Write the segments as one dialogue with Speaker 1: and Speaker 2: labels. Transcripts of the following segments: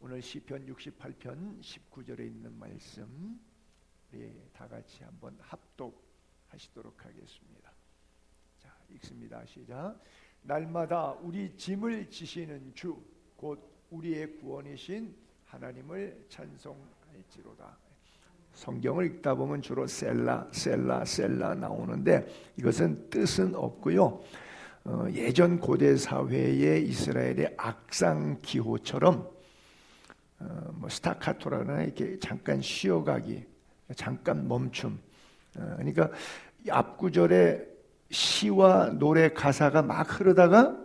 Speaker 1: 오늘 시편 68편 19절에 있는 말씀 우리 다 같이 한번 합독하시도록 하겠습니다. 자, 읽습니다. 시작. 날마다 우리 짐을 지시는 주 곧 우리의 구원이신 하나님을 찬송할지로다. 성경을 읽다 보면 주로 셀라 나오는데 이것은 뜻은 없고요. 예전 고대 사회의 이스라엘의 악상 기호처럼 스타카토라나 이렇게 잠깐 쉬어가기, 잠깐 멈춤. 그러니까 앞구절에 시와 노래 가사가 막 흐르다가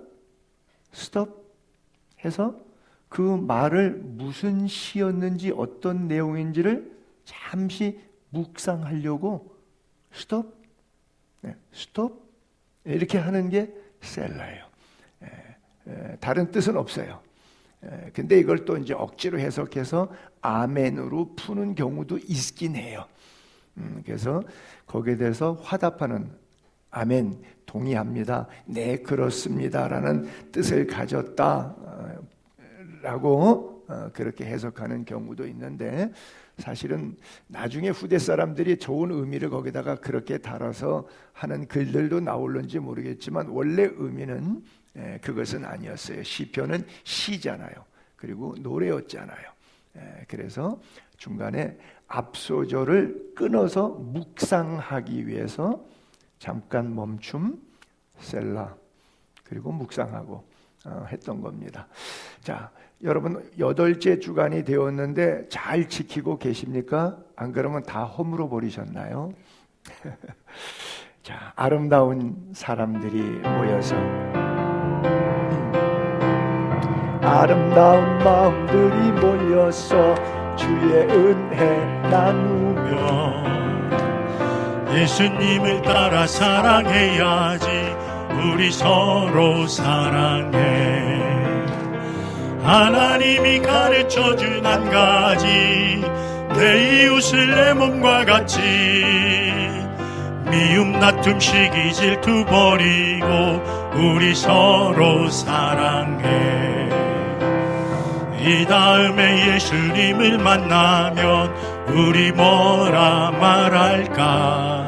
Speaker 1: 스톱 해서 그 말을 무슨 시였는지 어떤 내용인지를 잠시 묵상하려고 스톱 이렇게 하는 게 셀라예요. 다른 뜻은 없어요. 근데 이걸 또 이제 억지로 해석해서 아멘으로 푸는 경우도 있긴 해요. 그래서 거기에 대해서 화답하는 아멘, 동의합니다. 네, 그렇습니다라는 뜻을 가졌다라고 그렇게 해석하는 경우도 있는데 사실은 나중에 후대 사람들이 좋은 의미를 거기다가 그렇게 달아서 하는 글들도 나올는지 모르겠지만 원래 의미는 그것은 아니었어요. 시편은 시잖아요. 그리고 노래였잖아요. 그래서 중간에 앞소절을 끊어서 묵상하기 위해서 잠깐 멈춤, 셀라, 그리고 묵상하고 했던 겁니다. 자, 여러분 8째 주간이 되었는데 잘 지키고 계십니까? 안 그러면 다 허물어 버리셨나요? 자, 아름다운 사람들이 모여서 아름다운 마음들이 모여서 주의 은혜 나누며
Speaker 2: 예수님을 따라 사랑해야지. 우리 서로 사랑해. 하나님이 가르쳐준 한 가지, 내 이웃을 내 몸과 같이. 미움 다툼 시기 질투 버리고 우리 서로 사랑해. 이 다음에 예수님을 만나면 우리 뭐라 말할까?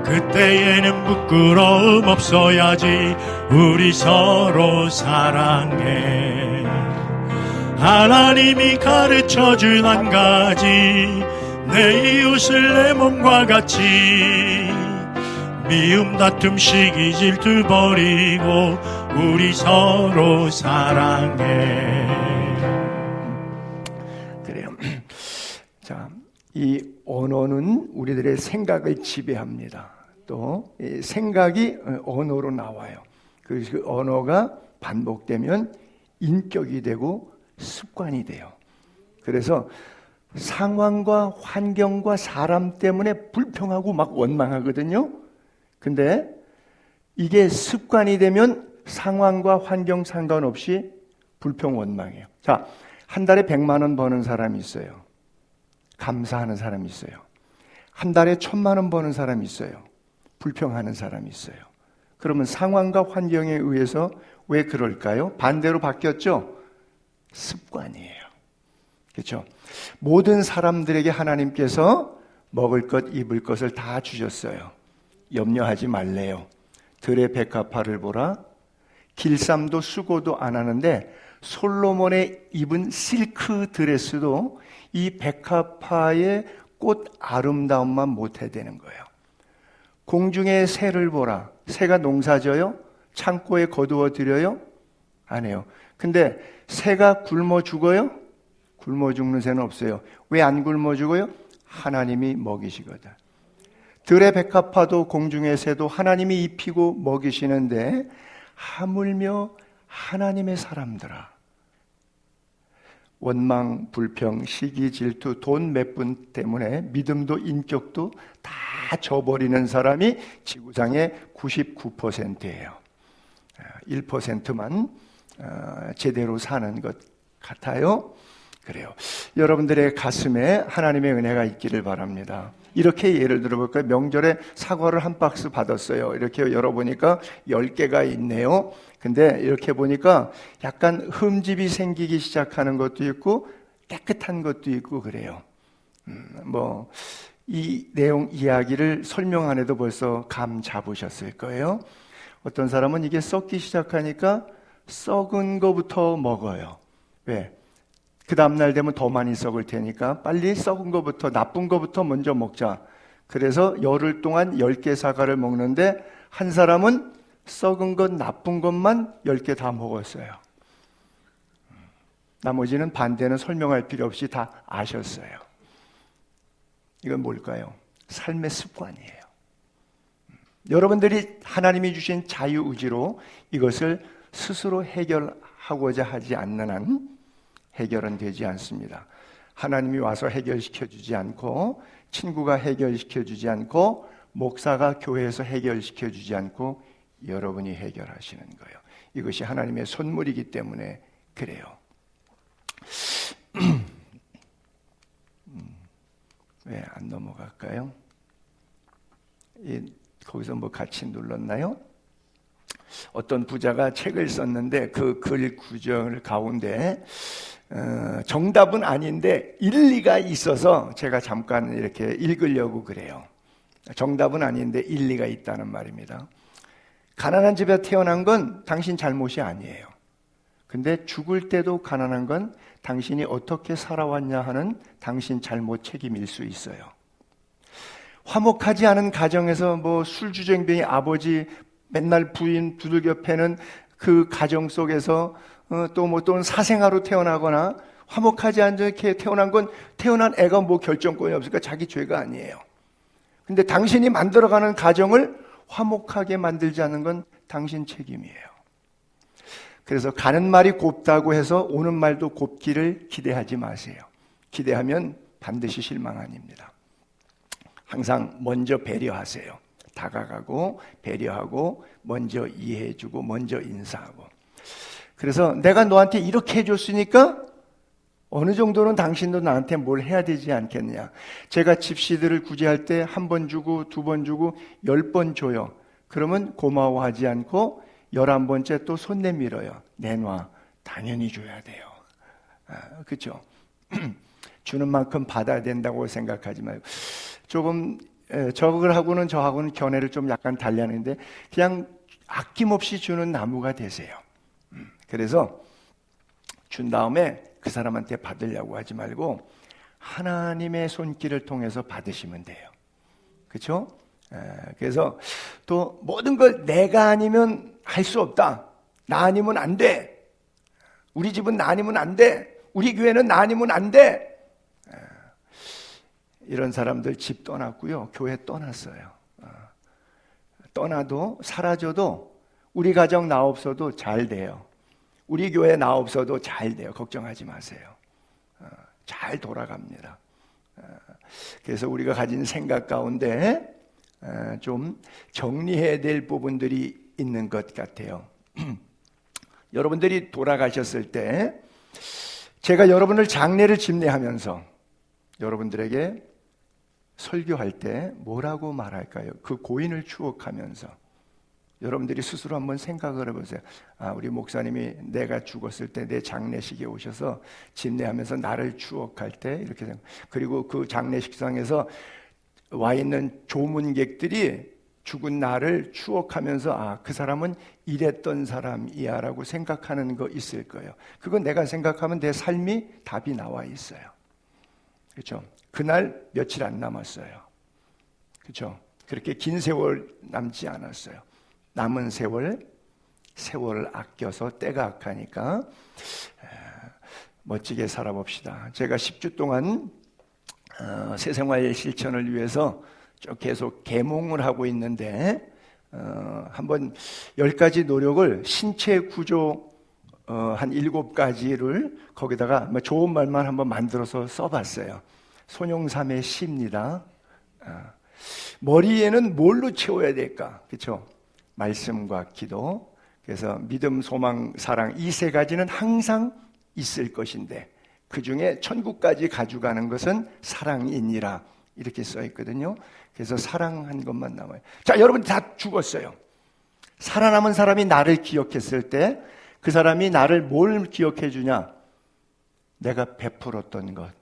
Speaker 2: 그때에는 부끄러움 없어야지. 우리 서로 사랑해. 하나님이 가르쳐준 한 가지, 내 이웃을 내 몸과 같이. 미움 다툼 시기 질투 버리고 우리 서로 사랑해.
Speaker 1: 그래요. 자, 이 언어는 우리들의 생각을 지배합니다. 또 생각이 언어로 나와요. 그 언어가 반복되면 인격이 되고 습관이 돼요. 그래서 상황과 환경과 사람 때문에 불평하고 막 원망하거든요. 근데 이게 습관이 되면 상황과 환경 상관없이 불평 원망해요. 자, 한 달에 100만 원 버는 사람이 있어요. 감사하는 사람이 있어요. 한 달에 1000만 원 버는 사람이 있어요. 불평하는 사람이 있어요. 그러면 상황과 환경에 의해서 왜 그럴까요? 반대로 바뀌었죠? 습관이에요. 그렇죠? 모든 사람들에게 하나님께서 먹을 것, 입을 것을 다 주셨어요. 염려하지 말래요. 들의 백합화를 보라. 길쌈도 수고도 안 하는데 솔로몬의 입은 실크 드레스도 이 백합화의 꽃 아름다움만 못해대는 거예요. 공중의 새를 보라. 새가 농사져요? 창고에 거두어 들여요? 안 해요. 근데 새가 굶어 죽어요? 굶어 죽는 새는 없어요. 왜 안 굶어 죽어요? 하나님이 먹이시거든. 들의 백합화도 공중의 새도 하나님이 입히고 먹이시는데 하물며 하나님의 사람들아, 원망, 불평, 시기, 질투, 돈 몇 푼 때문에 믿음도 인격도 다 저버리는 사람이 지구상의 99%예요. 1%만 제대로 사는 것 같아요. 그래요. 여러분들의 가슴에 하나님의 은혜가 있기를 바랍니다. 이렇게 예를 들어볼까요? 명절에 사과를 한 박스 받았어요. 이렇게 열어보니까 10개가 있네요. 근데 이렇게 보니까 약간 흠집이 생기기 시작하는 것도 있고 깨끗한 것도 있고 그래요. 이 내용 이야기를 설명 안 해도 벌써 감 잡으셨을 거예요. 어떤 사람은 이게 썩기 시작하니까 썩은 거부터 먹어요. 왜? 그 다음날 되면 더 많이 썩을 테니까 빨리 썩은 거부터, 나쁜 거부터 먼저 먹자. 그래서 열흘 동안 10개 사과를 먹는데 한 사람은 썩은 것, 나쁜 것만 10개 다 먹었어요. 나머지는 반대는 설명할 필요 없이 다 아셨어요. 이건 뭘까요? 삶의 습관이에요. 여러분들이 하나님이 주신 자유의지로 이것을 스스로 해결하고자 하지 않는 한 해결은 되지 않습니다. 하나님이 와서 해결시켜 주지 않고, 친구가 해결시켜 주지 않고, 목사가 교회에서 해결시켜 주지 않고 여러분이 해결하시는 거예요. 이것이 하나님의 선물이기 때문에 그래요. 왜 안 넘어갈까요? 거기서 뭐 같이 눌렀나요? 어떤 부자가 책을 썼는데 그 글 구절 가운데 정답은 아닌데 일리가 있어서 제가 잠깐 이렇게 읽으려고 그래요. 정답은 아닌데 일리가 있다는 말입니다. 가난한 집에 태어난 건 당신 잘못이 아니에요. 근데 죽을 때도 가난한 건 당신이 어떻게 살아왔냐 하는 당신 잘못 책임일 수 있어요. 화목하지 않은 가정에서 술주정뱅이 아버지 맨날 부인 두들겨 패는 그 가정 속에서 또는 사생아로 태어나거나 화목하지 않게 태어난 건 태어난 애가 결정권이 없으니까 자기 죄가 아니에요. 근데 당신이 만들어가는 가정을 화목하게 만들지 않는 건 당신 책임이에요. 그래서 가는 말이 곱다고 해서 오는 말도 곱기를 기대하지 마세요. 기대하면 반드시 실망 아닙니다. 항상 먼저 배려하세요. 다가가고 배려하고 먼저 이해해주고 먼저 인사하고. 그래서 내가 너한테 이렇게 해줬으니까 어느 정도는 당신도 나한테 뭘 해야 되지 않겠냐. 제가 집시들을 구제할 때 한 번 주고 2번 주고 10번 줘요. 그러면 고마워하지 않고 11번째 또 손 내밀어요. 내놔. 당연히 줘야 돼요. 그렇죠? 주는 만큼 받아야 된다고 생각하지 말고 조금 저걸 하고는 저하고는 견해를 좀 약간 달리하는데 그냥 아낌없이 주는 나무가 되세요. 그래서 준 다음에 그 사람한테 받으려고 하지 말고 하나님의 손길을 통해서 받으시면 돼요. 그렇죠? 그래서 또 모든 걸 내가 아니면 할 수 없다. 나 아니면 안 돼. 우리 집은 나 아니면 안 돼. 우리 교회는 나 아니면 안 돼. 이런 사람들 집 떠났고요. 교회 떠났어요. 떠나도 사라져도 우리 가정 나 없어도 잘 돼요. 우리 교회 나 없어도 잘 돼요. 걱정하지 마세요. 잘 돌아갑니다. 그래서 우리가 가진 생각 가운데 좀 정리해야 될 부분들이 있는 것 같아요. 여러분들이 돌아가셨을 때 제가 여러분을 장례를 집례하면서 여러분들에게 설교할 때 뭐라고 말할까요? 그 고인을 추억하면서 여러분들이 스스로 한번 생각을 해보세요. 우리 목사님이 내가 죽었을 때 내 장례식에 오셔서 집례하면서 나를 추억할 때 이렇게 생각. 그리고 그 장례식장에서 와 있는 조문객들이 죽은 나를 추억하면서 그 사람은 이랬던 사람이야 라고 생각하는 거 있을 거예요. 그건 내가 생각하면 내 삶이 답이 나와 있어요. 그렇죠? 그날 며칠 안 남았어요. 그렇죠? 그렇게 긴 세월 남지 않았어요. 남은 세월을 아껴서 때가 악하니까 멋지게 살아봅시다. 제가 10주 동안 새생활 실천을 위해서 계속 계몽을 하고 있는데 한번 10가지 노력을 신체 구조 한 7가지를 거기다가 좋은 말만 한번 만들어서 써봤어요. 손용삼의 시입니다. 머리에는 뭘로 채워야 될까? 그렇죠? 말씀과 기도. 그래서 믿음, 소망, 사랑 이 3가지는 항상 있을 것인데 그 중에 천국까지 가져가는 것은 사랑이니라. 이렇게 써 있거든요. 그래서 사랑한 것만 남아요. 자, 여러분 다 죽었어요. 살아남은 사람이 나를 기억했을 때 그 사람이 나를 뭘 기억해 주냐? 내가 베풀었던 것,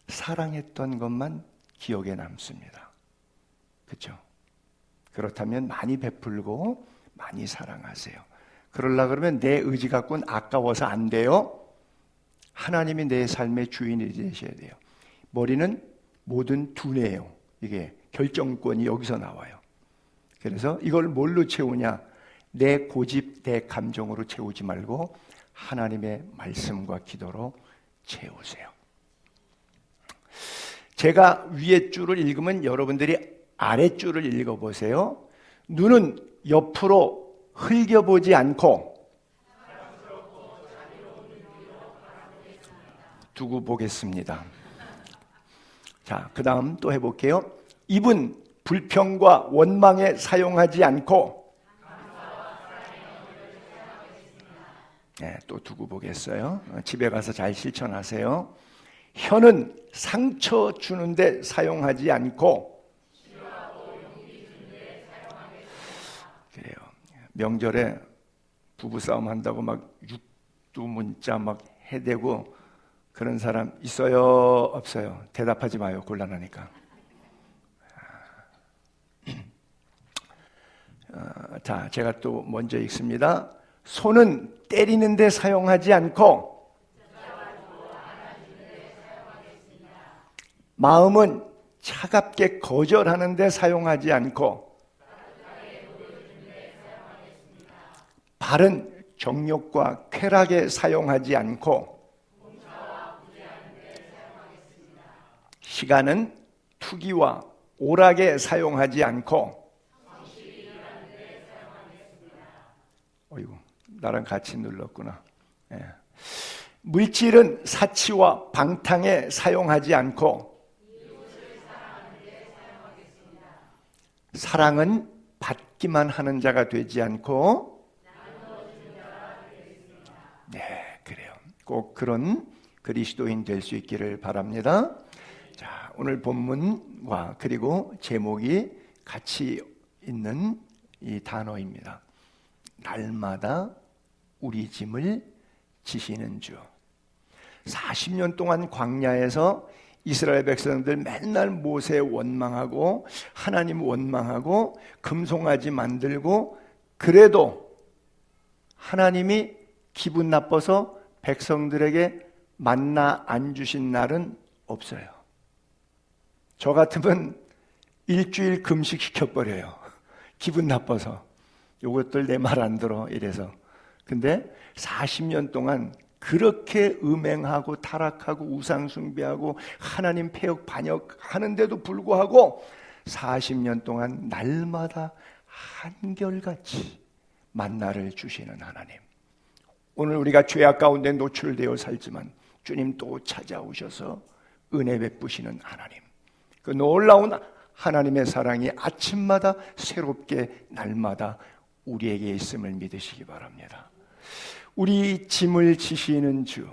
Speaker 1: 사랑했던 것만 기억에 남습니다. 그렇죠? 그렇다면 많이 베풀고 많이 사랑하세요. 그러려고 그러면 내 의지 갖고는 아까워서 안 돼요. 하나님이 내 삶의 주인이 되셔야 돼요. 머리는 모든 두뇌예요. 이게 결정권이 여기서 나와요. 그래서 이걸 뭘로 채우냐? 내 고집, 내 감정으로 채우지 말고 하나님의 말씀과 기도로 채우세요. 제가 위에 줄을 읽으면 여러분들이 아랫줄을 읽어보세요. 눈은 옆으로 흘겨보지 않고 두고 보겠습니다. 자, 그 다음 또 해볼게요. 입은 불평과 원망에 사용하지 않고 네, 또 두고 보겠어요. 집에 가서 잘 실천하세요. 혀는 상처 주는데 사용하지 않고 그래요. 명절에 부부싸움 한다고 막 육두 문자 막 해대고 그런 사람 있어요? 없어요? 대답하지 마요. 곤란하니까. 자, 제가 또 먼저 읽습니다. 손은 때리는 데 사용하지 않고 마음은 차갑게 거절하는 데 사용하지 않고 발은 정욕과 쾌락에 사용하지 않고 시간은 투기와 오락에 사용하지 않고 어이구, 나랑 같이 눌렀구나. 예. 물질은 사치와 방탕에 사용하지 않고 사랑은 받기만 하는 자가 되지 않고 네, 그래요. 꼭 그런 그리스도인 될 수 있기를 바랍니다. 자, 오늘 본문과 그리고 제목이 같이 있는 이 단어입니다. 날마다 우리 짐을 지시는 주. 40년 동안 광야에서 이스라엘 백성들 맨날 모세 원망하고 하나님 원망하고 금송아지 만들고 그래도 하나님이 기분 나빠서 백성들에게 만나 안 주신 날은 없어요. 저 같으면 일주일 금식시켜버려요. 기분 나빠서. 요것들 내 말 안 들어 이래서. 근데 40년 동안 그렇게 음행하고 타락하고 우상숭배하고 하나님 폐역 반역하는데도 불구하고 40년 동안 날마다 한결같이 만나를 주시는 하나님. 오늘 우리가 죄악 가운데 노출되어 살지만 주님 또 찾아오셔서 은혜 베푸시는 하나님. 그 놀라운 하나님의 사랑이 아침마다 새롭게 날마다 우리에게 있음을 믿으시기 바랍니다. 우리 짐을 지시는 주.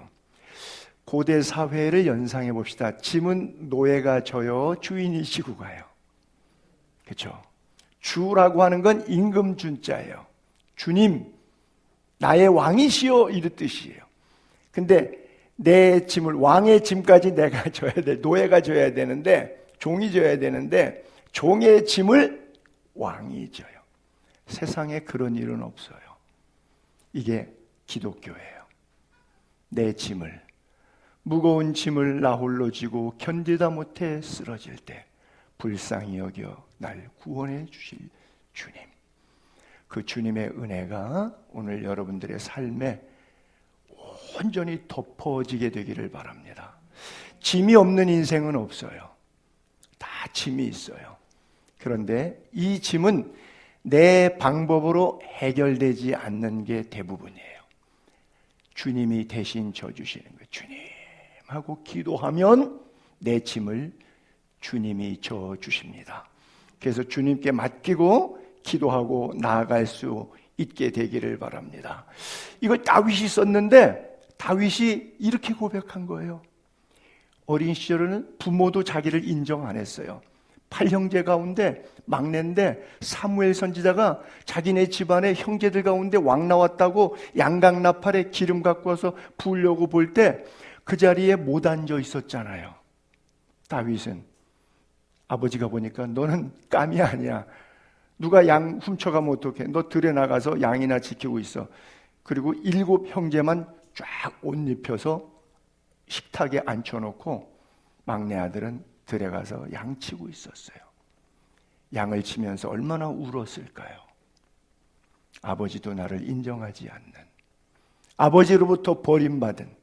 Speaker 1: 고대 사회를 연상해 봅시다. 짐은 노예가 져요. 주인이 지고 가요. 그렇죠? 주라고 하는 건 임금 준자예요. 주님, 나의 왕이시여 이런 뜻이에요. 근데 내 짐을 왕의 짐까지 내가 져야 돼. 노예가 져야 되는데 종이 져야 되는데 종의 짐을 왕이 져요. 세상에 그런 일은 없어요. 이게 기독교예요. 내 짐을, 무거운 짐을 나 홀로 지고 견디다 못해 쓰러질 때 불쌍히 여겨 날 구원해 주실 주님. 그 주님의 은혜가 오늘 여러분들의 삶에 온전히 덮어지게 되기를 바랍니다. 짐이 없는 인생은 없어요. 다 짐이 있어요. 그런데 이 짐은 내 방법으로 해결되지 않는 게 대부분이에요. 주님이 대신 져주시는 거예요. 주님 하고 기도하면 내 짐을 주님이 져주십니다. 그래서 주님께 맡기고 기도하고 나아갈 수 있게 되기를 바랍니다. 이걸 다윗이 썼는데 다윗이 이렇게 고백한 거예요. 어린 시절에는 부모도 자기를 인정 안 했어요. 8형제 가운데 막내인데 사무엘 선지자가 자기네 집안의 형제들 가운데 왕 나왔다고 양각 나팔에 기름 갖고 와서 부으려고 볼 때 그 자리에 못 앉아 있었잖아요. 다윗은 아버지가 보니까 너는 깜이 아니야. 누가 양 훔쳐가면 어떡해. 너 들에 나가서 양이나 지키고 있어. 그리고 7 형제만 쫙 옷 입혀서 식탁에 앉혀놓고 막내 아들은 들에 가서 양 치고 있었어요. 양을 치면서 얼마나 울었을까요? 아버지도 나를 인정하지 않는, 아버지로부터 버림받은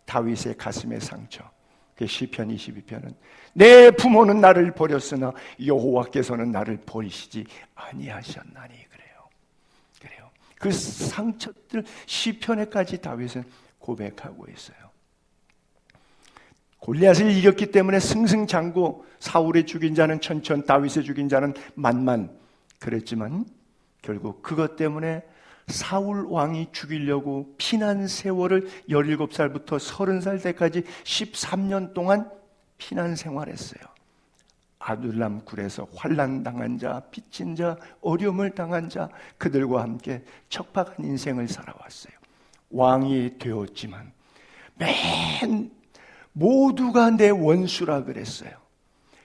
Speaker 1: 다윗의 가슴의 상처. 그 시편 22편은 내 부모는 나를 버렸으나 여호와께서는 나를 버리시지 아니하셨나니. 그래요. 그 상처들 시편에까지 다윗은 고백하고 있어요. 골리앗을 이겼기 때문에 승승장구, 사울의 죽인 자는 천천, 다윗의 죽인 자는 만만 그랬지만 결국 그것 때문에 사울 왕이 죽이려고 피난 세월을 17살부터 30살 때까지 13년 동안 피난 생활했어요. 아둘람 굴에서 환난 당한 자, 빚진 자, 어려움을 당한 자, 그들과 함께 척박한 인생을 살아왔어요. 왕이 되었지만 모두가 내 원수라 그랬어요.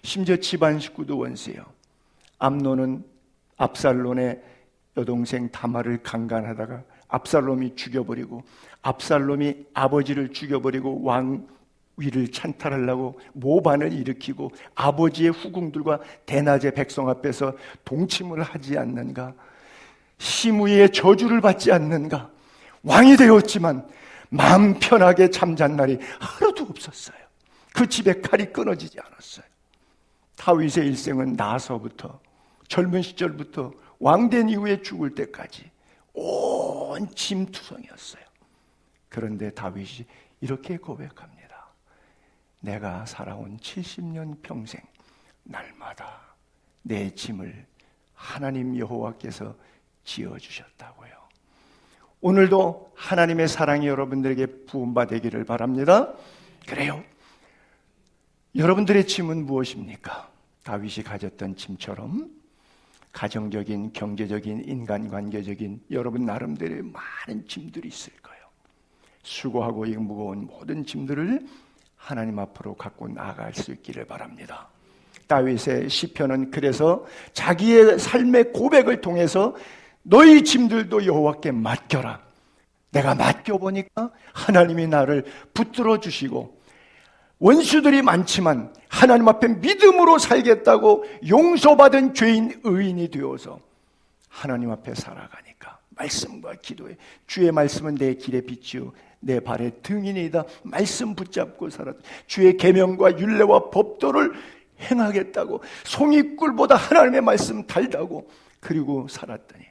Speaker 1: 심지어 집안 식구도 원수예요. 암논은 압살롬의 여동생 다말을 강간하다가 압살롬이 죽여버리고, 압살롬이 아버지를 죽여버리고 왕위를 찬탈하려고 모반을 일으키고 아버지의 후궁들과 대낮에 백성 앞에서 동침을 하지 않는가, 시므이의 저주를 받지 않는가. 왕이 되었지만 마음 편하게 잠잔 날이 하루도 없었어요. 그 집에 칼이 끊어지지 않았어요. 다윗의 일생은 나서부터, 젊은 시절부터 왕된 이후에 죽을 때까지 온 짐투성이었어요. 그런데 다윗이 이렇게 고백합니다. 내가 살아온 70년 평생 날마다 내 짐을 하나님 여호와께서 지어주셨다고요. 오늘도 하나님의 사랑이 여러분들에게 부음받기를 바랍니다. 그래요. 여러분들의 짐은 무엇입니까? 다윗이 가졌던 짐처럼 가정적인, 경제적인, 인간관계적인 여러분 나름대로의 많은 짐들이 있을 거예요. 수고하고 이 무거운 모든 짐들을 하나님 앞으로 갖고 나아갈 수 있기를 바랍니다. 다윗의 시편은 그래서 자기의 삶의 고백을 통해서 너희 짐들도 여호와께 맡겨라. 내가 맡겨보니까 하나님이 나를 붙들어 주시고, 원수들이 많지만 하나님 앞에 믿음으로 살겠다고 용서받은 죄인 의인이 되어서 하나님 앞에 살아가니까 말씀과 기도에, 주의 말씀은 내 길의 빛이요 내 발의 등이니이다. 말씀 붙잡고 살았다. 주의 계명과 율례와 법도를 행하겠다고 송이꿀보다 하나님의 말씀 달다고 그리고 살았더니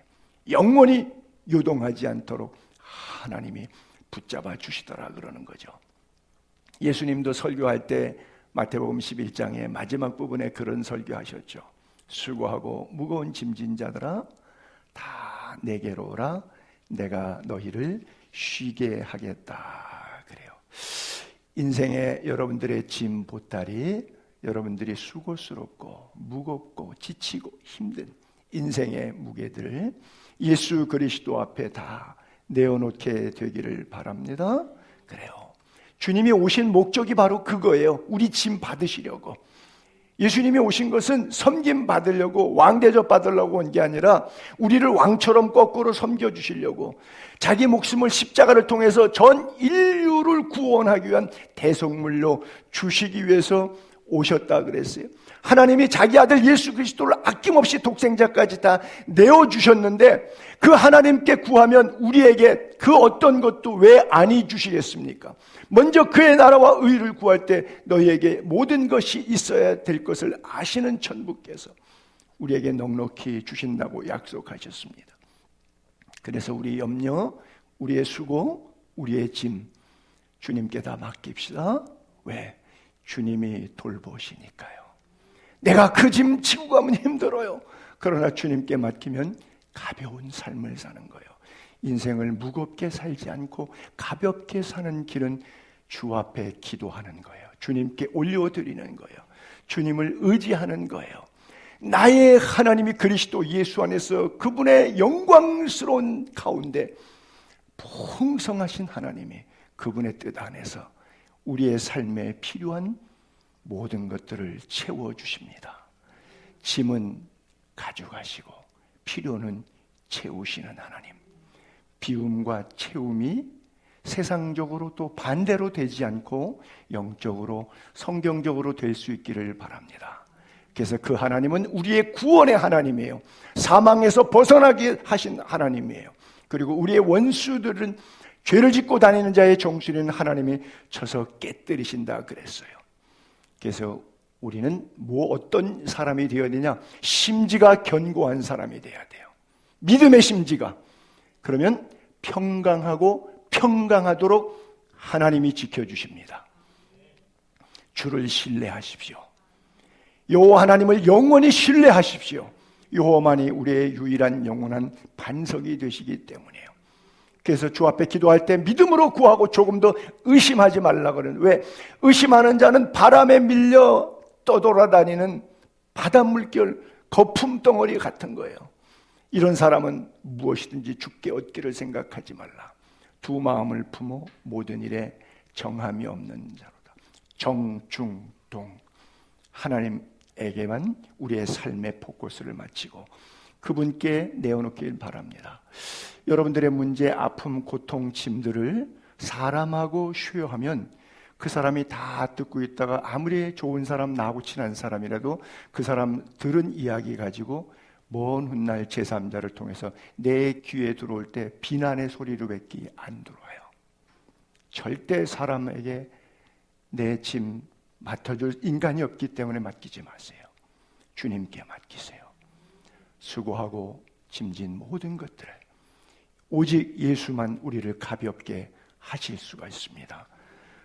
Speaker 1: 영원히 요동하지 않도록 하나님이 붙잡아 주시더라 그러는 거죠. 예수님도 설교할 때 마태복음 11장의 마지막 부분에 그런 설교하셨죠. 수고하고 무거운 짐진 자들아 다 내게로 오라. 내가 너희를 쉬게 하겠다. 그래요. 인생의 여러분들의 짐 보따리, 여러분들이 수고스럽고 무겁고 지치고 힘든 인생의 무게들을 예수 그리스도 앞에 다 내어놓게 되기를 바랍니다. 그래요. 주님이 오신 목적이 바로 그거예요. 우리 짐 받으시려고. 예수님이 오신 것은 섬김 받으려고, 왕 대접 받으려고 온 게 아니라 우리를 왕처럼 거꾸로 섬겨주시려고, 자기 목숨을 십자가를 통해서 전 인류를 구원하기 위한 대속물로 주시기 위해서 오셨다 그랬어요. 하나님이 자기 아들 예수 그리스도를 아낌없이 독생자까지 다 내어주셨는데 그 하나님께 구하면 우리에게 그 어떤 것도 왜 아니 주시겠습니까? 먼저 그의 나라와 의를 구할 때 너희에게 모든 것이 있어야 될 것을 아시는 천부께서 우리에게 넉넉히 주신다고 약속하셨습니다. 그래서 우리 염려, 우리의 수고, 우리의 짐 주님께 다 맡깁시다. 왜? 주님이 돌보시니까요. 내가 그 짐 지고 가면 힘들어요. 그러나 주님께 맡기면 가벼운 삶을 사는 거예요. 인생을 무겁게 살지 않고 가볍게 사는 길은 주 앞에 기도하는 거예요. 주님께 올려드리는 거예요. 주님을 의지하는 거예요. 나의 하나님이 그리스도 예수 안에서 그분의 영광스러운 가운데 풍성하신 하나님이 그분의 뜻 안에서 우리의 삶에 필요한 모든 것들을 채워주십니다. 짐은 가져가시고 필요는 채우시는 하나님. 비움과 채움이 세상적으로 또 반대로 되지 않고 영적으로 성경적으로 될 수 있기를 바랍니다. 그래서 그 하나님은 우리의 구원의 하나님이에요. 사망에서 벗어나게 하신 하나님이에요. 그리고 우리의 원수들은 죄를 짓고 다니는 자의 정수리는 하나님이 쳐서 깨뜨리신다 그랬어요. 그래서 우리는 어떤 사람이 되어야 되냐? 심지가 견고한 사람이 돼야 돼요. 믿음의 심지가. 그러면 평강하도록 하나님이 지켜주십니다. 주를 신뢰하십시오. 여호와 하나님을 영원히 신뢰하십시오. 여호와만이 우리의 유일한 영원한 반석이 되시기 때문이에요. 그래서 주 앞에 기도할 때 믿음으로 구하고 조금 더 의심하지 말라 그러는. 왜? 의심하는 자는 바람에 밀려 떠돌아다니는 바닷물결 거품 덩어리 같은 거예요. 이런 사람은 무엇이든지 주께 얻기를 생각하지 말라. 두 마음을 품어 모든 일에 정함이 없는 자로다. 정중동. 하나님에게만 우리의 삶의 포커스를 맞추고 그분께 내어놓길 바랍니다. 여러분들의 문제, 아픔, 고통, 짐들을 사람하고 쉐어하면 그 사람이 다 듣고 있다가 아무리 좋은 사람, 나하고 친한 사람이라도 그 사람 들은 이야기 가지고 먼 훗날 제3자를 통해서 내 귀에 들어올 때 비난의 소리로밖에 안 들어와요. 절대 사람에게 내 짐 맡아줄 인간이 없기 때문에 맡기지 마세요. 주님께 맡기세요. 수고하고 짐진 모든 것들을 오직 예수만 우리를 가볍게 하실 수가 있습니다.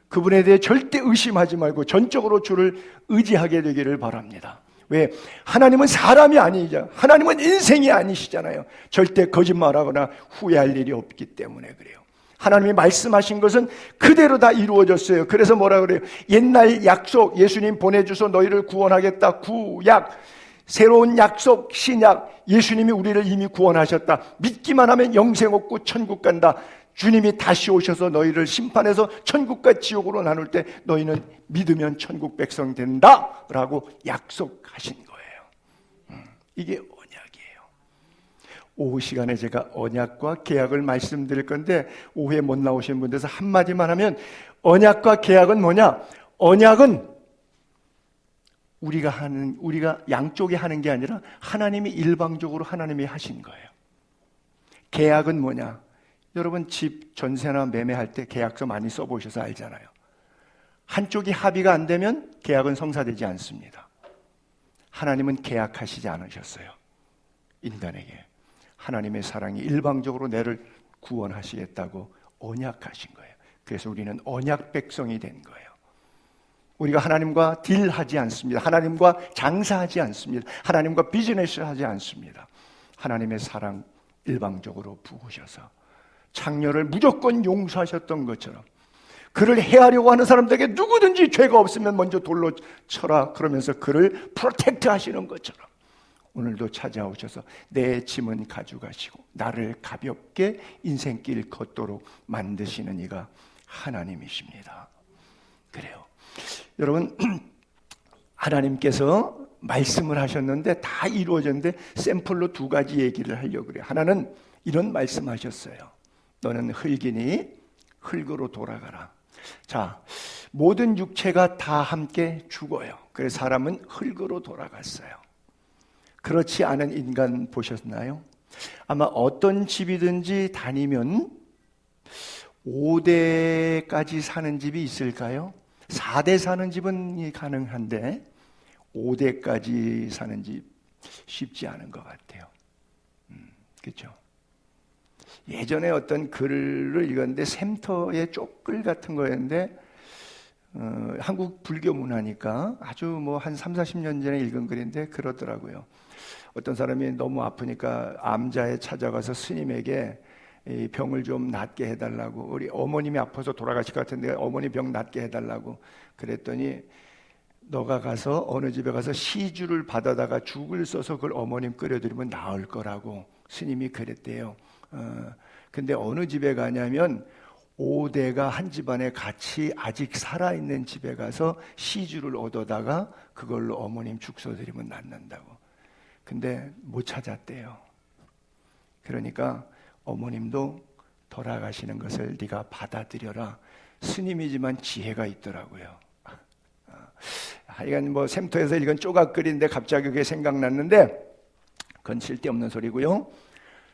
Speaker 1: 그분에 대해 절대 의심하지 말고 전적으로 주를 의지하게 되기를 바랍니다. 왜? 하나님은 사람이 아니죠. 하나님은 인생이 아니시잖아요. 절대 거짓말하거나 후회할 일이 없기 때문에 그래요. 하나님이 말씀하신 것은 그대로 다 이루어졌어요. 그래서 뭐라 그래요? 옛날 약속, 예수님 보내주소 너희를 구원하겠다. 구약, 새로운 약속, 신약, 예수님이 우리를 이미 구원하셨다. 믿기만 하면 영생 얻고 천국 간다. 주님이 다시 오셔서 너희를 심판해서 천국과 지옥으로 나눌 때 너희는 믿으면 천국 백성 된다 라고 약속하신 거예요. 이게 언약이에요. 오후 시간에 제가 언약과 계약을 말씀드릴 건데 오후에 못 나오신 분들에서 한마디만 하면 언약과 계약은 뭐냐? 언약은 우리가 양쪽에 하는 게 아니라 하나님이 일방적으로 하나님이 하신 거예요. 계약은 뭐냐? 여러분 집 전세나 매매할 때 계약서 많이 써보셔서 알잖아요. 한쪽이 합의가 안 되면 계약은 성사되지 않습니다. 하나님은 계약하시지 않으셨어요. 인간에게. 하나님의 사랑이 일방적으로 내를 구원하시겠다고 언약하신 거예요. 그래서 우리는 언약 백성이 된 거예요. 우리가 하나님과 딜하지 않습니다. 하나님과 장사하지 않습니다. 하나님과 비즈니스를 하지 않습니다. 하나님의 사랑 일방적으로 부으셔서 창녀를 무조건 용서하셨던 것처럼 그를 해하려고 하는 사람들에게 누구든지 죄가 없으면 먼저 돌로 쳐라 그러면서 그를 프로텍트 하시는 것처럼 오늘도 찾아오셔서 내 짐은 가져가시고 나를 가볍게 인생길 걷도록 만드시는 이가 하나님이십니다. 그래요. 여러분 하나님께서 말씀을 하셨는데 다 이루어졌는데 샘플로 두 가지 얘기를 하려고 그래요. 하나는 이런 말씀하셨어요. 너는 흙이니 흙으로 돌아가라. 자, 모든 육체가 다 함께 죽어요. 그래서 사람은 흙으로 돌아갔어요. 그렇지 않은 인간 보셨나요? 아마 어떤 집이든지 다니면 5대까지 사는 집이 있을까요? 4대 사는 집은 가능한데 5대까지 사는 집 쉽지 않은 것 같아요. 그렇죠? 예전에 어떤 글을 읽었는데 샘터의 쪽글 같은 거였는데 한국 불교 문화니까 아주 뭐 한 3, 40년 전에 읽은 글인데 그러더라고요. 어떤 사람이 너무 아프니까 암자에 찾아가서 스님에게 이 병을 좀 낫게 해달라고, 우리 어머님이 아파서 돌아가실 것 같은데 어머니 병 낫게 해달라고 그랬더니 너가 가서 어느 집에 가서 시주를 받아다가 죽을 써서 그걸 어머님 끓여드리면 나을 거라고 스님이 그랬대요. 근데 어느 집에 가냐면 5대가 한 집안에 같이 아직 살아있는 집에 가서 시주를 얻어다가 그걸로 어머님 죽 써드리면 낫는다고. 근데 못 찾았대요. 그러니까 어머님도 돌아가시는 것을 네가 받아들여라. 스님이지만 지혜가 있더라고요. 하여간 뭐 샘터에서 읽은 조각글인데 갑자기 그게 생각났는데 그건 쓸데없는 소리고요.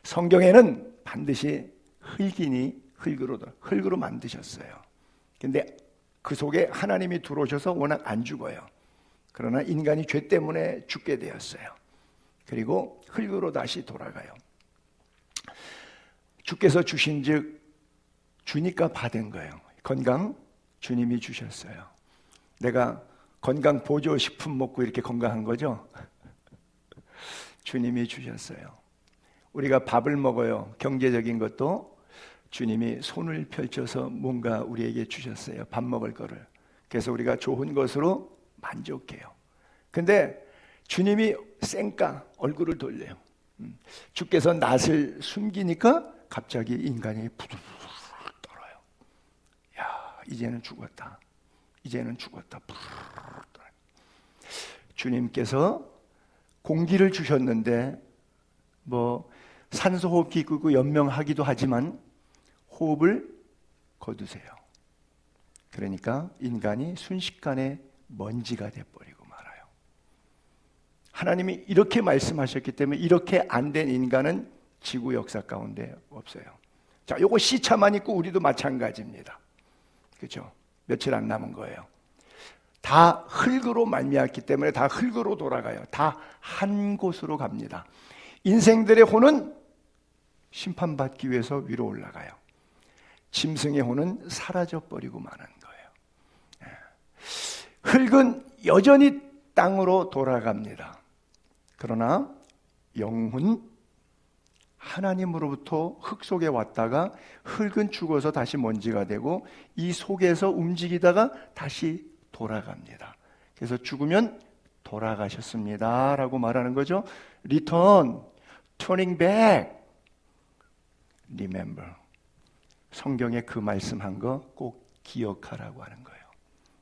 Speaker 1: 성경에는 반드시 흙으로 만드셨어요. 근데 그 속에 하나님이 들어오셔서 워낙 안 죽어요. 그러나 인간이 죄 때문에 죽게 되었어요. 그리고 흙으로 다시 돌아가요. 주께서 주신즉 주니까 받은 거예요. 건강 주님이 주셨어요. 내가 건강 보조식품 먹고 이렇게 건강한 거죠? 주님이 주셨어요. 우리가 밥을 먹어요. 경제적인 것도 주님이 손을 펼쳐서 뭔가 우리에게 주셨어요. 밥 먹을 거를. 그래서 우리가 좋은 것으로 만족해요. 근데 주님이 쌩까 얼굴을 돌려요. 주께서 낫을 숨기니까 갑자기 인간이 부들부들 떨어요. 야, 이제는 죽었다. 이제는 죽었다. 주님께서 공기를 주셨는데 뭐 산소호흡기 끄고 연명하기도 하지만 호흡을 거두세요. 그러니까 인간이 순식간에 먼지가 돼버리고 말아요. 하나님이 이렇게 말씀하셨기 때문에 이렇게 안 된 인간은 지구 역사 가운데 없어요. 자, 요거 시차만 있고 우리도 마찬가지입니다. 그렇죠? 며칠 안 남은 거예요. 다 흙으로 말미암았기 때문에 다 흙으로 돌아가요. 다 한 곳으로 갑니다. 인생들의 혼은 심판받기 위해서 위로 올라가요. 짐승의 혼은 사라져버리고 마는 거예요. 흙은 여전히 땅으로 돌아갑니다. 그러나 영혼 하나님으로부터 흙 속에 왔다가 흙은 죽어서 다시 먼지가 되고 이 속에서 움직이다가 다시 돌아갑니다. 그래서 죽으면 돌아가셨습니다 라고 말하는 거죠. Return, turning back, remember. 성경에 그 말씀한 거 꼭 기억하라고 하는 거예요.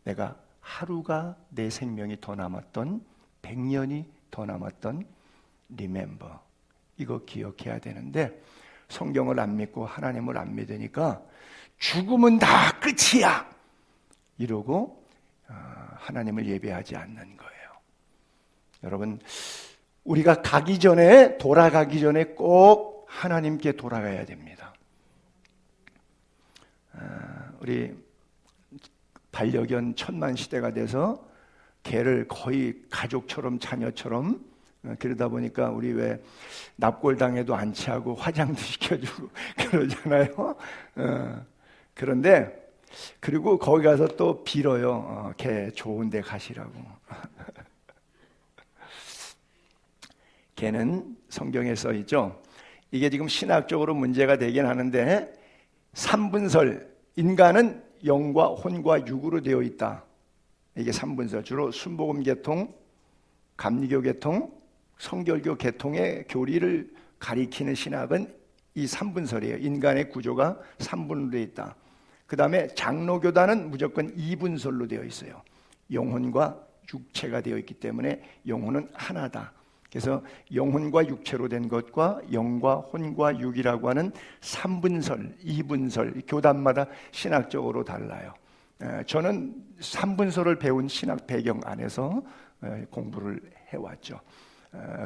Speaker 1: 내가 하루가 내 생명이 더 남았던 100년이 더 남았던 remember. 이거 기억해야 되는데 성경을 안 믿고 하나님을 안 믿으니까 죽음은 다 끝이야 이러고 하나님을 예배하지 않는 거예요. 여러분, 우리가 가기 전에 돌아가기 전에 꼭 하나님께 돌아가야 됩니다. 우리 반려견 천만 시대가 돼서 개를 거의 가족처럼 자녀처럼 그러다 보니까 우리 왜 납골당해도 안 취하고 화장도 시켜주고 그러잖아요. 그런데 그리고 거기 가서 또 빌어요. 개 좋은 데 가시라고. 개는 성경에 써 있죠. 이게 지금 신학적으로 문제가 되긴 하는데 3분설, 인간은 영과 혼과 육으로 되어 있다. 이게 3분설, 주로 순복음 계통, 감리교 계통, 성결교 계통의 교리를 가리키는 신학은 이 3분설이에요. 인간의 구조가 3분으로 되어 있다. 그 다음에 장로교단은 무조건 2분설로 되어 있어요. 영혼과 육체가 되어 있기 때문에 영혼은 하나다. 그래서 영혼과 육체로 된 것과 영과 혼과 육이라고 하는 3분설, 2분설, 교단마다 신학적으로 달라요. 저는 3분설을 배운 신학 배경 안에서 공부를 해왔죠.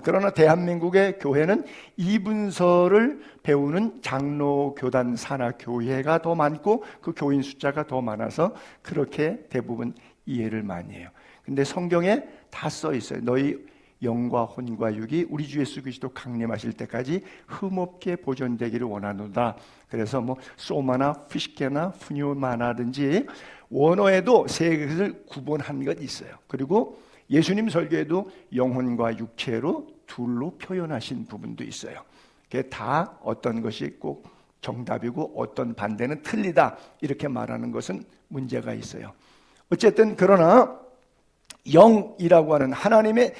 Speaker 1: 그러나 대한민국의 교회는 2분설을 배우는 장로, 교단, 산하 교회가 더 많고 그 교인 숫자가 더 많아서 그렇게 대부분 이해를 많이 해요. 근데 성경에 다 써 있어요. 너희 영과 혼과 육이 우리 주 예수 그리스도 강림하실 때까지 흠없게 보존되기를 원하노다. 그래서 뭐 소마나 피시케나 푸뉴마나든지 원어에도 세 것을 구분한 것 있어요. 그리고 예수님 설교에도 영혼과 육체로 둘로 표현하신 부분도 있어요. 그게 다 어떤 것이 꼭 정답이고 어떤 반대는 틀리다 이렇게 말하는 것은 문제가 있어요. 어쨌든 그러나 영이라고 하는 하나님의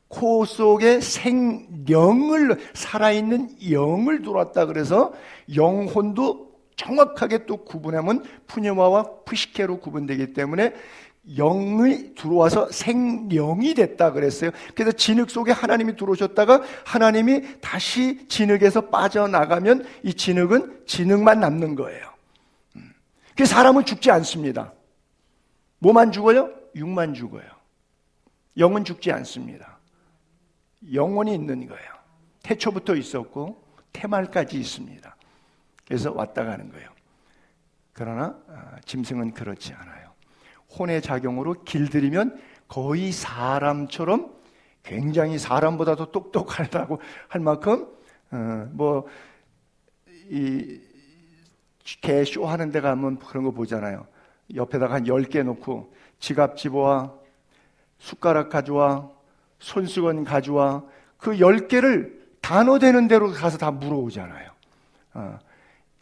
Speaker 1: 코 속에 생령을, 살아있는 영을 들어왔다 그래서 영혼도 정확하게 또 구분하면 푸뉴마와 푸시케로 구분되기 때문에 영이 들어와서 생령이 됐다 그랬어요. 그래서 진흙 속에 하나님이 들어오셨다가 하나님이 다시 진흙에서 빠져나가면 이 진흙은 진흙만 남는 거예요. 그 사람은 죽지 않습니다. 뭐만 죽어요? 육만 죽어요. 영은 죽지 않습니다. 영원히 있는 거예요. 태초부터 있었고 태말까지 있습니다. 그래서 왔다 가는 거예요. 그러나 짐승은 그렇지 않아요. 혼의 작용으로 길들이면 거의 사람처럼 굉장히 사람보다도 똑똑하다고 할 만큼 개 쇼하는 데 가면 그런 거 보잖아요. 옆에다가 한 10개 놓고 지갑 집어와, 숟가락 가져와, 손수건 가져와, 그 10개를 단어 되는 대로 가서 다 물어오잖아요.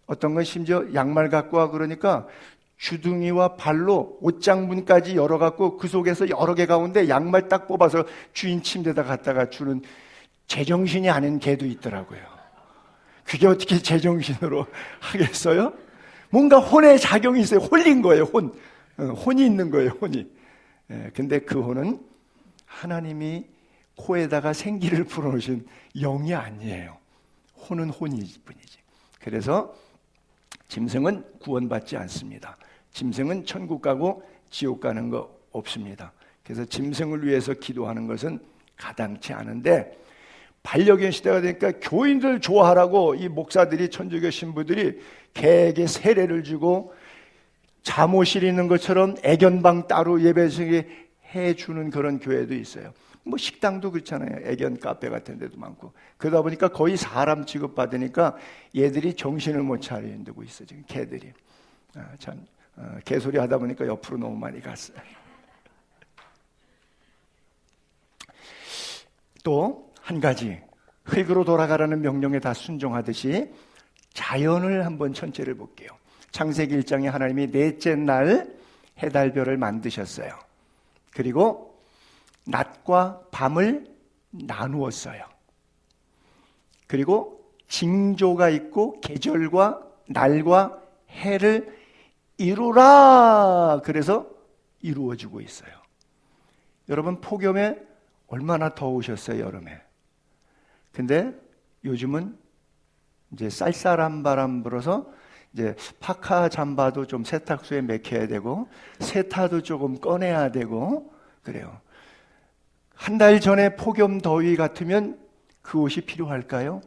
Speaker 1: 어떤 건 심지어 양말 갖고 와 그러니까 주둥이와 발로 옷장문까지 열어갖고 그 속에서 여러 개 가운데 양말 딱 뽑아서 주인 침대에다 갖다가 주는 제정신이 아닌 개도 있더라고요. 그게 어떻게 제정신으로 하겠어요? 뭔가 혼의 작용이 있어요. 홀린 거예요. 혼이 있는 거예요. 혼이. 근데 그 혼은 하나님이 코에다가 생기를 불어넣으신 영이 아니에요. 혼은 혼일 뿐이지. 그래서 짐승은 구원받지 않습니다. 짐승은 천국 가고 지옥 가는 거 없습니다. 그래서 짐승을 위해서 기도하는 것은 가당치 않은데, 반려견 시대가 되니까 교인들 좋아하라고 이 목사들이, 천주교 신부들이 개에게 세례를 주고 잠옷이 있는 것처럼 애견방 따로 예배드리게 해주는 그런 교회도 있어요. 뭐 식당도 그렇잖아요. 애견 카페 같은 데도 많고. 그러다 보니까 거의 사람 취급받으니까 얘들이 정신을 못 차리고 있어요. 지금 개들이. 개소리 하다 보니까 옆으로 너무 많이 갔어요. 또 한 가지, 흙으로 돌아가라는 명령에 다 순종하듯이 자연을 한번 전체를 볼게요. 창세기 1장에 하나님이 넷째 날 해달별을 만드셨어요. 그리고 낮과 밤을 나누었어요. 그리고 징조가 있고 계절과 날과 해를 이루라. 그래서 이루어지고 있어요. 여러분, 폭염에 얼마나 더우셨어요, 여름에? 근데 요즘은 이제 쌀쌀한 바람 불어서 이제 파카 잠바도 좀 세탁소에 매켜야 되고 세타도 조금 꺼내야 되고 그래요. 한 달 전에 폭염 더위 같으면 그 옷이 필요할까요?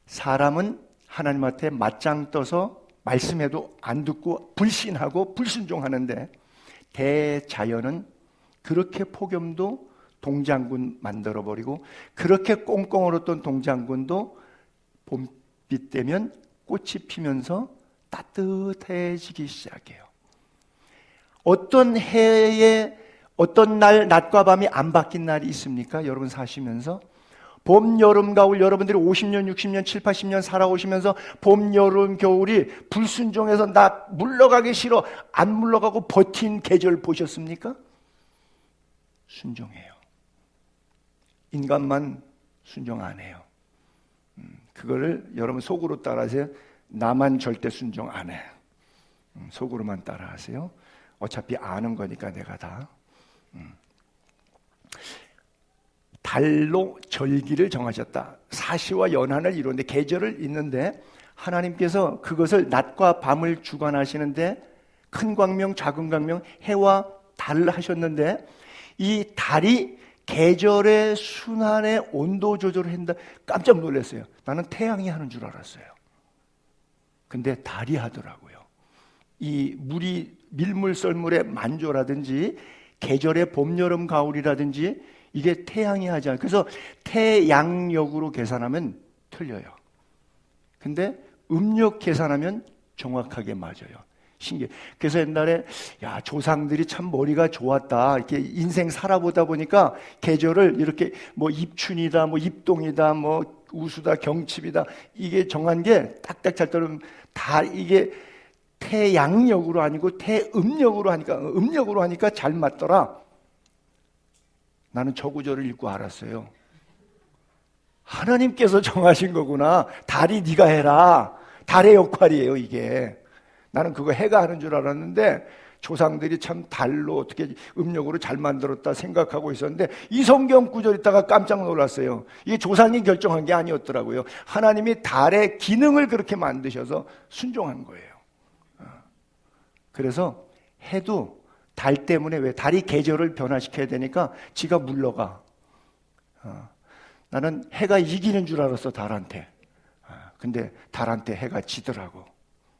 Speaker 1: 사람은 하나님한테 맞짱 떠서 말씀해도 안 듣고 불신하고 불순종하는데, 대자연은 그렇게 폭염도 동장군 만들어버리고 그렇게 꽁꽁 얼었던 동장군도 봄빛 되면 꽃이 피면서 따뜻해지기 시작해요. 어떤 해에 어떤 날 낮과 밤이 안 바뀐 날이 있습니까? 여러분 사시면서 봄, 여름, 가을, 여러분들이 50년, 60년, 7, 80년 살아오시면서 봄, 여름, 겨울이 불순종해서 나 물러가기 싫어 안 물러가고 버틴 계절 보셨습니까? 순종해요. 인간만 순종 안 해요. 그거를 여러분 속으로 따라하세요. 나만 절대 순종 안 해. 속으로만 따라하세요. 어차피 아는 거니까 내가 다. 달로 절기를 정하셨다. 사시와 연한을 이루는데 계절을 있는데 하나님께서 그것을 낮과 밤을 주관하시는데 큰 광명, 작은 광명, 해와 달을 하셨는데 이 달이 계절의 순환의 온도 조절을 한다. 깜짝 놀랐어요. 나는 태양이 하는 줄 알았어요. 근데 달이 하더라고요. 이 물이 밀물 썰물의 만조라든지 계절의 봄, 여름, 가을이라든지 이게 태양이 하지 않아요. 그래서 태양력으로 계산하면 틀려요. 근데 음력 계산하면 정확하게 맞아요. 신기해. 그래서 옛날에 야 조상들이 참 머리가 좋았다. 이렇게 인생 살아보다 보니까 계절을 이렇게 뭐 입춘이다, 뭐 입동이다, 뭐 우수다, 경칩이다, 이게 정한 게 딱딱 잘 떨어지면 다 이게 태양력으로 아니고 태음력으로 하니까, 음력으로 하니까 잘 맞더라. 나는 저 구절을 읽고 알았어요. 하나님께서 정하신 거구나. 달이 네가 해라. 달의 역할이에요, 이게. 나는 그거 해가 하는 줄 알았는데 조상들이 참 달로 어떻게 음력으로 잘 만들었다 생각하고 있었는데 이 성경 구절 있다가 깜짝 놀랐어요. 이게 조상이 결정한 게 아니었더라고요. 하나님이 달의 기능을 그렇게 만드셔서 순종한 거예요. 그래서 해도 달 때문에, 왜 달이 계절을 변화시켜야 되니까 지가 물러가. 나는 해가 이기는 줄 알았어, 달한테. 근데 달한테 해가 지더라고.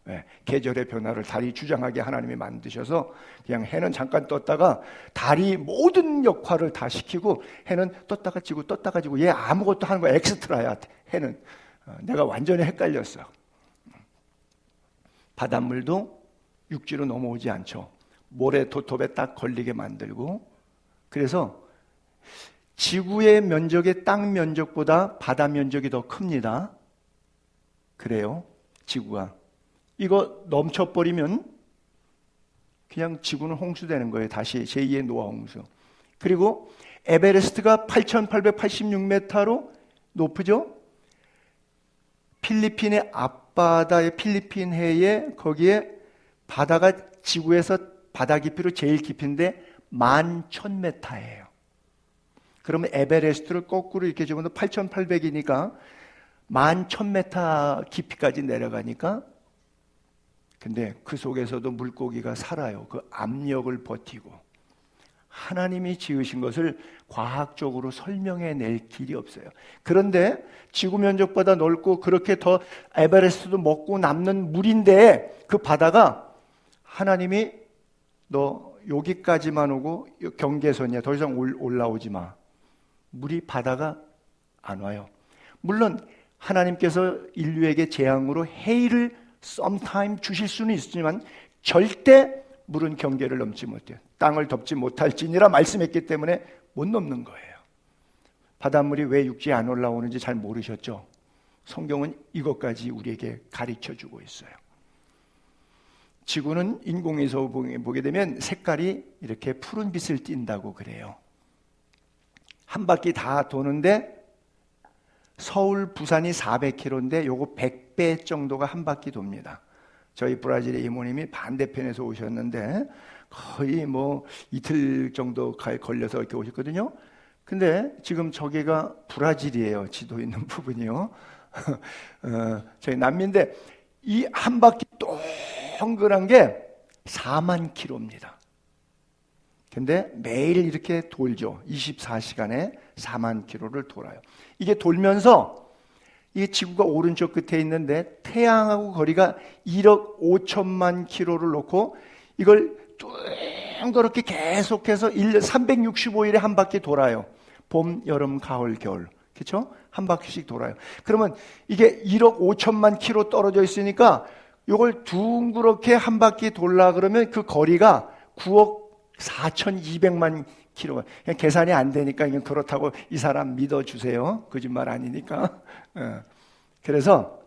Speaker 1: 왜? 계절의 변화를 달이 주장하게 하나님이 만드셔서 그냥 해는 잠깐 떴다가 달이 모든 역할을 다 시키고 해는 떴다가 지고 떴다가 지고, 얘 아무것도 하는 거야. 엑스트라야, 해는. 내가 완전히 헷갈렸어. 바닷물도 육지로 넘어오지 않죠. 모래 도톱에 딱 걸리게 만들고. 그래서 지구의 면적이 땅 면적보다 바다 면적이 더 큽니다. 그래요, 지구가. 이거 넘쳐버리면 그냥 지구는 홍수되는 거예요. 다시 제2의 노아 홍수. 그리고 에베레스트가 8,886m로 높으죠. 필리핀의 앞바다의 필리핀 해에, 거기에 바다가 지구에서 바다 깊이로 제일 깊인데 11,000m예요. 그러면 에베레스트를 거꾸로 이렇게 적으면 8,800이니까 11,000m 깊이까지 내려가니까, 근데 그 속에서도 물고기가 살아요. 그 압력을 버티고. 하나님이 지으신 것을 과학적으로 설명해낼 길이 없어요. 그런데 지구 면적보다 넓고 그렇게 더 에베레스트도 먹고 남는 물인데 그 바다가 하나님이 너 여기까지만 오고 경계선이야. 더 이상 올라오지 마. 물이 바다가 안 와요. 물론 하나님께서 인류에게 재앙으로 해일을 sometime 주실 수는 있지만 절대 물은 경계를 넘지 못해요. 땅을 덮지 못할지니라 말씀했기 때문에 못 넘는 거예요. 바닷물이 왜 육지에 안 올라오는지 잘 모르셨죠? 성경은 이것까지 우리에게 가르쳐주고 있어요. 지구는 인공위성을 보게 되면 색깔이 이렇게 푸른 빛을 띈다고 그래요. 한 바퀴 다 도는데 서울, 부산이 400km인데 요거 100배 정도가 한 바퀴 돕니다. 저희 브라질의 이모님이 반대편에서 오셨는데 거의 뭐 이틀 정도 걸려서 이렇게 오셨거든요. 근데 지금 저기가 브라질이에요. 지도 있는 부분이요. 저희 남미인데 이 한 바퀴 동그란 게 4만 킬로입니다. 근데 매일 이렇게 돌죠. 24시간에 4만 킬로를 돌아요. 이게 돌면서 이 지구가 오른쪽 끝에 있는데 태양하고 거리가 1억 5천만 킬로를 놓고 이걸 둥그렇게 계속해서 1년 365일에 한 바퀴 돌아요. 봄, 여름, 가을, 겨울. 그렇죠? 한 바퀴씩 돌아요. 그러면 이게 1억 5천만 킬로 떨어져 있으니까 이걸 둥그렇게 한 바퀴 돌라 그러면 그 거리가 9억 4,200만 킬로가. 그냥 계산이 안 되니까 그냥 그렇다고 이 사람 믿어주세요. 거짓말 아니니까. 그래서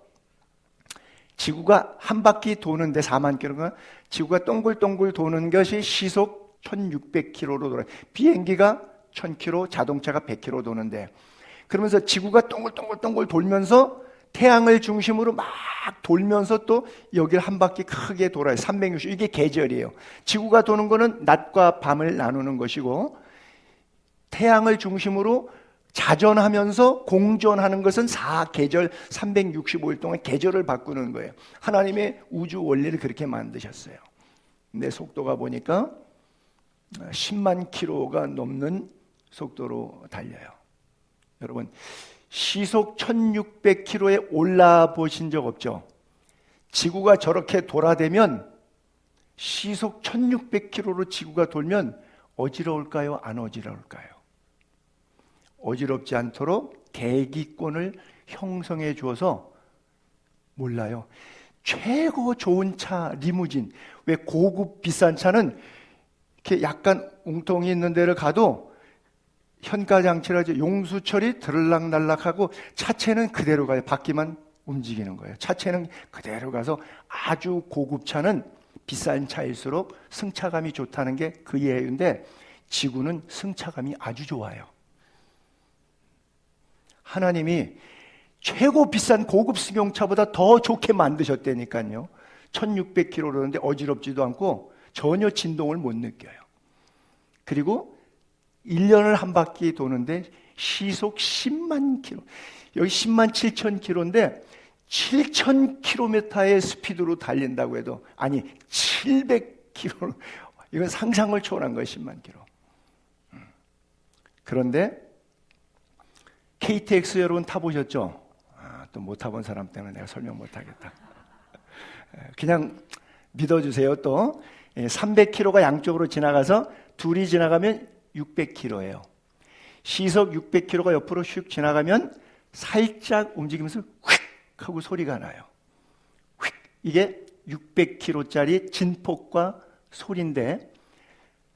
Speaker 1: 지구가 한 바퀴 도는데 4만 킬로가, 지구가 동글동글 도는 것이 시속 1,600km로 돌아요. 비행기가 1,000km, 자동차가 100km 도는데, 그러면서 지구가 동글동글 돌면서 태양을 중심으로 막 돌면서 또 여기를 한 바퀴 크게 돌아요. 360. 이게 계절이에요. 지구가 도는 거는 낮과 밤을 나누는 것이고, 태양을 중심으로 자전하면서 공전하는 것은 4계절 365일 동안 계절을 바꾸는 거예요. 하나님의 우주 원리를 그렇게 만드셨어요. 근데 속도가 보니까 10만 킬로가 넘는 속도로 달려요. 여러분, 시속 1600km에 올라 보신 적 없죠? 지구가 저렇게 돌아대면 시속 1600km로 지구가 돌면 어지러울까요? 안 어지러울까요? 어지럽지 않도록 대기권을 형성해 주어서, 몰라요, 최고 좋은 차, 리무진, 왜 고급 비싼 차는 이렇게 약간 웅통이 있는 데를 가도 현가장치라죠. 용수철이 들락날락하고 차체는 그대로 가요. 바퀴만 움직이는 거예요. 차체는 그대로 가서 아주 고급 차는 비싼 차일수록 승차감이 좋다는 게 그 이유인데 지구는 승차감이 아주 좋아요. 하나님이 최고 비싼 고급 승용차보다 더 좋게 만드셨다니까요. 1600km 그러는데 어지럽지도 않고 전혀 진동을 못 느껴요. 그리고 1년을 한 바퀴 도는데 시속 10만 킬로, 여기 10만 7천 킬로인데 7,000km의 스피드로 달린다고 해도, 아니 700km, 이건 상상을 초월한 거예요. 10만 킬로. 그런데 KTX 여러분 타보셨죠? 또 못 타본 사람 때문에 내가 설명 못 하겠다. 그냥 믿어주세요. 또 300km가 양쪽으로 지나가서 둘이 지나가면 600km예요. 시속 600km가 옆으로 슉 지나가면 살짝 움직이면서 휙 하고 소리가 나요. 휙. 이게 600km짜리 진폭과 소리인데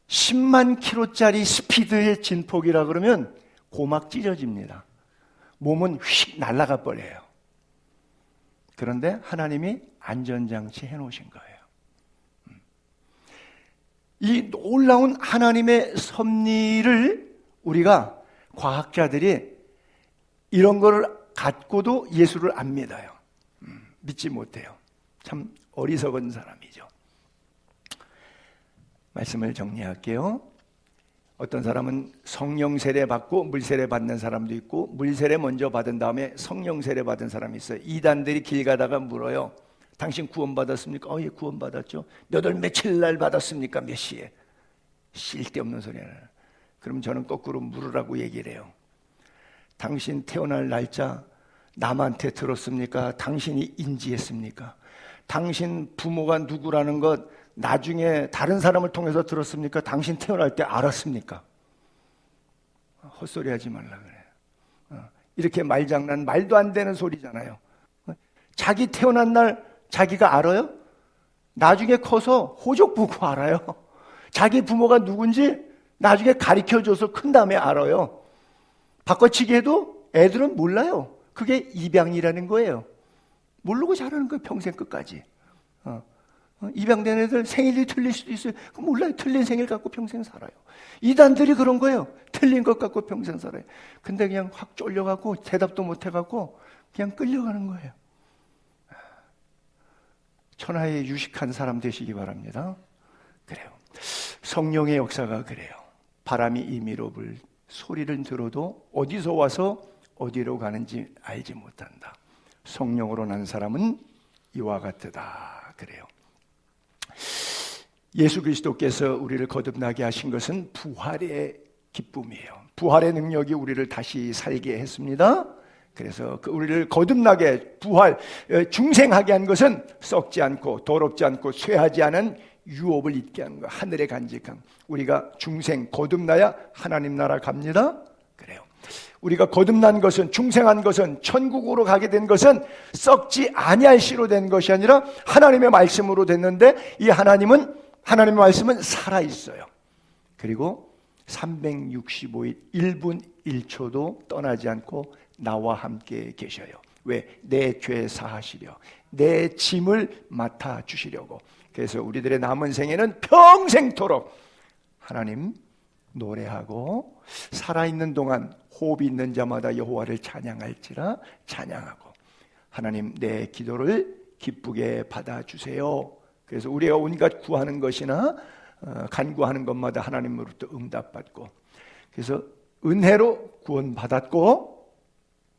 Speaker 1: 10만 킬로짜리 스피드의 진폭이라 그러면 고막 찢어집니다. 몸은 휙 날아가 버려요. 그런데 하나님이 안전장치 해놓으신 거예요. 이 놀라운 하나님의 섭리를 우리가 과학자들이 이런 거를 갖고도 예수를 안 믿어요. 믿지 못해요. 참 어리석은 사람이죠. 말씀을 정리할게요. 어떤 사람은 성령 세례 받고 물 세례 받는 사람도 있고 물 세례 먼저 받은 다음에 성령 세례 받은 사람이 있어요. 이단들이 길 가다가 물어요. 당신 구원 받았습니까? 예, 구원 받았죠. 몇 월 며칠 날 받았습니까? 몇 시에? 쓸데없는 소리는. 그럼 저는 거꾸로 물으라고 얘기를 해요. 당신 태어날 날짜 남한테 들었습니까? 당신이 인지했습니까? 당신 부모가 누구라는 것 나중에 다른 사람을 통해서 들었습니까? 당신 태어날 때 알았습니까? 헛소리 하지 말라 그래요. 이렇게 말장난, 말도 안 되는 소리잖아요. 자기 태어난 날 자기가 알아요? 나중에 커서 호적 보고 알아요. 자기 부모가 누군지 나중에 가르쳐줘서 큰 다음에 알아요. 바꿔치기 해도 애들은 몰라요. 그게 입양이라는 거예요. 모르고 자라는 거예요. 평생 끝까지. 입양된 애들 생일이 틀릴 수도 있어요. 몰라요. 틀린 생일 갖고 평생 살아요. 이단들이 그런 거예요. 틀린 것 갖고 평생 살아요. 근데 그냥 확 쫄려갖고 대답도 못 해갖고 그냥 끌려가는 거예요. 천하에 유식한 사람 되시기 바랍니다. 그래요. 성령의 역사가 그래요. 바람이 임의로 불 소리를 들어도 어디서 와서 어디로 가는지 알지 못한다. 성령으로 난 사람은 이와 같으다. 그래요. 예수 그리스도께서 우리를 거듭나게 하신 것은 부활의 기쁨이에요. 부활의 능력이 우리를 다시 살게 했습니다. 그래서 우리를 거듭나게 부활, 중생하게 한 것은 썩지 않고 더럽지 않고 쇠하지 않은 유업을 잊게 하는 거, 하늘의 간직함. 우리가 중생 거듭나야 하나님 나라 갑니다. 그래요. 우리가 거듭난 것은, 중생한 것은, 천국으로 가게 된 것은 썩지 아니할 씨로 된 것이 아니라 하나님의 말씀으로 됐는데, 이 하나님의 말씀은 살아있어요. 그리고 365일 1분 1초도 떠나지 않고 나와 함께 계셔요. 왜? 내 죄 사하시려, 내 짐을 맡아주시려고. 그래서 우리들의 남은 생에는 평생토록 하나님 노래하고, 살아있는 동안 호흡이 있는 자마다 여호와를 찬양할지라 찬양하고, 하나님 내 기도를 기쁘게 받아주세요. 그래서 우리가 온갖 구하는 것이나 간구하는 것마다 하나님으로부터 응답받고, 그래서 은혜로 구원받았고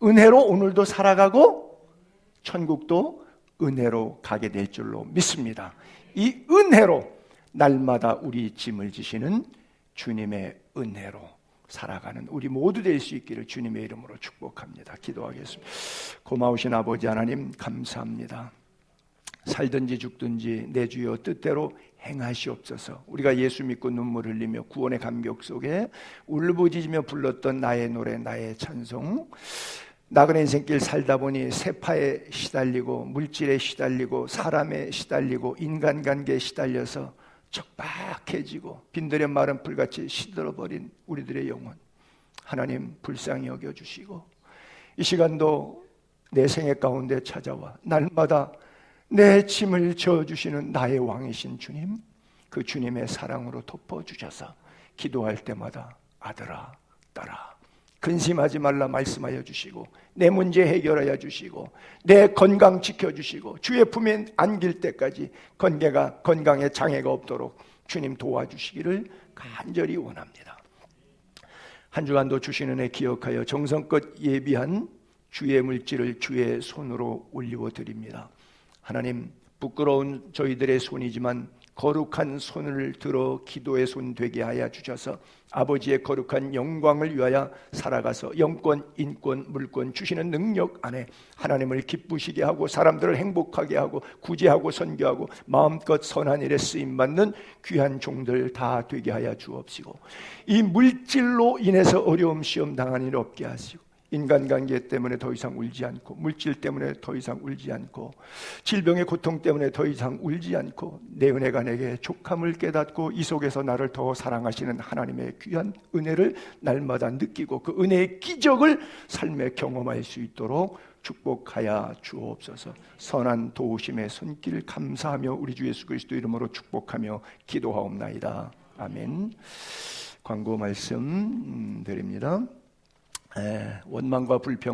Speaker 1: 은혜로 오늘도 살아가고 천국도 은혜로 가게 될 줄로 믿습니다. 이 은혜로 날마다 우리 짐을 지시는 주님의 은혜로 살아가는 우리 모두 될 수 있기를 주님의 이름으로 축복합니다. 기도하겠습니다. 고마우신 아버지 하나님, 감사합니다. 살든지 죽든지 내 주여 뜻대로 행하시옵소서. 우리가 예수 믿고 눈물 흘리며 구원의 감격 속에 울부짖으며 불렀던 나의 노래, 나의 찬송, 나그네 인생길 살다 보니 세파에 시달리고 물질에 시달리고 사람에 시달리고 인간관계에 시달려서 척박해지고 빈들의 마른 풀같이 시들어버린 우리들의 영혼, 하나님 불쌍히 여겨주시고 이 시간도 내 생애 가운데 찾아와 날마다 내 짐을 져주시는 나의 왕이신 주님, 그 주님의 사랑으로 덮어주셔서 기도할 때마다 아들아 딸아 근심하지 말라 말씀하여 주시고 내 문제 해결하여 주시고 내 건강 지켜주시고 주의 품에 안길 때까지 건강에 장애가 없도록 주님 도와주시기를 간절히 원합니다. 한 주간도 주시는 애 기억하여 정성껏 예비한 주의 물질을 주의 손으로 올리워 드립니다. 하나님, 부끄러운 저희들의 손이지만 거룩한 손을 들어 기도의 손 되게 하여 주셔서 아버지의 거룩한 영광을 위하여 살아가서 영권, 인권, 물권 주시는 능력 안에 하나님을 기쁘시게 하고 사람들을 행복하게 하고 구제하고 선교하고 마음껏 선한 일에 쓰임받는 귀한 종들 다 되게 하여 주옵시고 이 물질로 인해서 어려움 시험 당한 일 없게 하시고 인간관계 때문에 더 이상 울지 않고 물질 때문에 더 이상 울지 않고 질병의 고통 때문에 더 이상 울지 않고 내 은혜가 내게 족함을 깨닫고 이 속에서 나를 더 사랑하시는 하나님의 귀한 은혜를 날마다 느끼고 그 은혜의 기적을 삶에 경험할 수 있도록 축복하여 주옵소서. 선한 도우심의 손길 감사하며 우리 주 예수 그리스도 이름으로 축복하며 기도하옵나이다. 아멘. 광고 말씀 드립니다. 원망과 불평